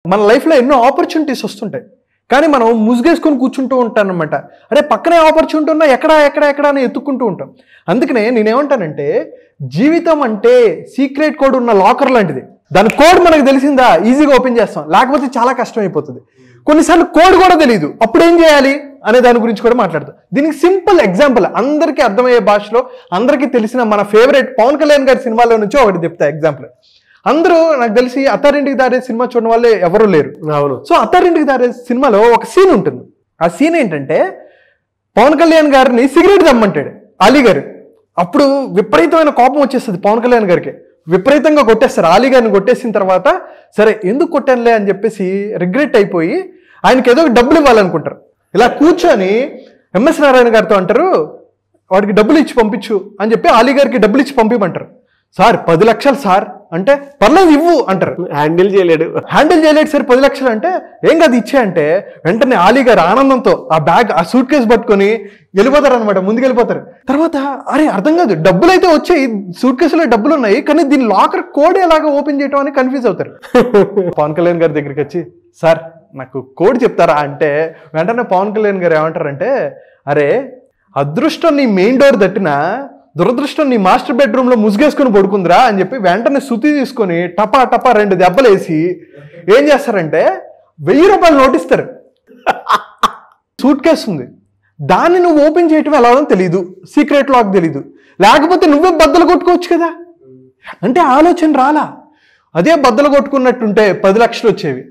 మన లైఫ్లో ఎన్నో ఆపర్చునిటీస్ వస్తుంటాయి, కానీ మనం ముసుగేసుకొని కూర్చుంటూ ఉంటాం అనమాట. అరే పక్కనే ఆపర్చునిటీ ఉన్నా ఎక్కడ ఎక్కడ ఎక్కడ అని ఎత్తుక్కుంటూ ఉంటాం. అందుకనే నేనేమంటానంటే, జీవితం అంటే సీక్రెట్ కోడ్ ఉన్న లాకర్ లాంటిది. దాని కోడ్ మనకు తెలిసిందా ఈజీగా ఓపెన్ చేస్తాం, లేకపోతే చాలా కష్టం అయిపోతుంది. కొన్నిసార్లు కోడ్ కూడా తెలియదు, అప్పుడు ఏం చేయాలి అనే దాని గురించి కూడా మాట్లాడతాం. దీనికి సింపుల్ ఎగ్జాంపుల్, అందరికీ అర్థమయ్యే భాషలో అందరికీ తెలిసిన మన ఫేవరెట్ పవన్ కళ్యాణ్ గారి సినిమాలో నుంచి ఒకటి చెప్తా ఎగ్జాంపుల్. అందరూ నాకు తెలిసి అత్తారింటికి దారే సినిమా చూడని వాళ్ళే ఎవరు లేరు. అవును. సో అత్తారింటికి దారే సినిమాలో ఒక సీన్ ఉంటుంది. ఆ సీన్ ఏంటంటే, పవన్ కళ్యాణ్ గారిని సిగరెట్ దమ్మంటాడు అలీ గారు. అప్పుడు విపరీతమైన కోపం వచ్చేస్తుంది పవన్ కళ్యాణ్ గారికి, విపరీతంగా కొట్టేస్తారు. అలీ గారిని కొట్టేసిన తర్వాత సరే ఎందుకు కొట్టానులే అని చెప్పేసి రిగ్రెట్ అయిపోయి ఆయనకి ఏదో డబ్బులు ఇవ్వాలనుకుంటారు. ఇలా కూర్చొని ఎంఎస్ నారాయణ గారితో అంటారు, వాడికి డబ్బులు ఇచ్చి పంపించు అని చెప్పి అలీ గారికి డబ్బులు ఇచ్చి పంపించమంటారు. సార్ 10 లక్షలు సార్ అంటే, పర్లేదు ఇవ్వు అంటారు. హ్యాండిల్ చేయలేడు సార్ 10 లక్షలు అంటే, ఏం కాదు ఇచ్చే అంటే, వెంటనే అలీ గారు ఆనందంతో ఆ బ్యాగ్ ఆ సూట్ కేసు పట్టుకొని వెళ్ళిపోతారు అనమాట, ముందుకెళ్ళిపోతారు. తర్వాత అరే అర్థం కాదు, డబ్బులు అయితే వచ్చాయి, సూట్ కేసులో డబ్బులు ఉన్నాయి, కానీ దీని లాకర్ కోడ్ ఎలాగ ఓపెన్ చేయటం అని కన్ఫ్యూజ్ అవుతారు. పవన్ కళ్యాణ్ గారి దగ్గరికి వచ్చి, సార్ నాకు కోడ్ చెప్తారా అంటే, వెంటనే పవన్ కళ్యాణ్ గారు ఏమంటారంటే, అరే అదృష్టం నీ మెయిన్ డోర్ తట్టినా దురదృష్టం నీ మాస్టర్ బెడ్రూమ్ లో ముసుగేసుకొని పడుకుందిరా అని చెప్పి వెంటనే సుత్తి తీసుకొని టపా టపా 2 దెబ్బలు వేసి ఏం చేస్తారంటే 1000 రూపాయలు నోటిస్తారు. సూట్ కేసు ఉంది, దాన్ని నువ్వు ఓపెన్ చేయటం ఎలా తెలియదు, సీక్రెట్ లాక్ తెలీదు, లేకపోతే నువ్వే బద్దలు కొట్టుకోవచ్చు కదా అంటే ఆలోచన రాలా. అదే బద్దలు కొట్టుకున్నట్టుంటే 10 లక్షలు వచ్చేవి.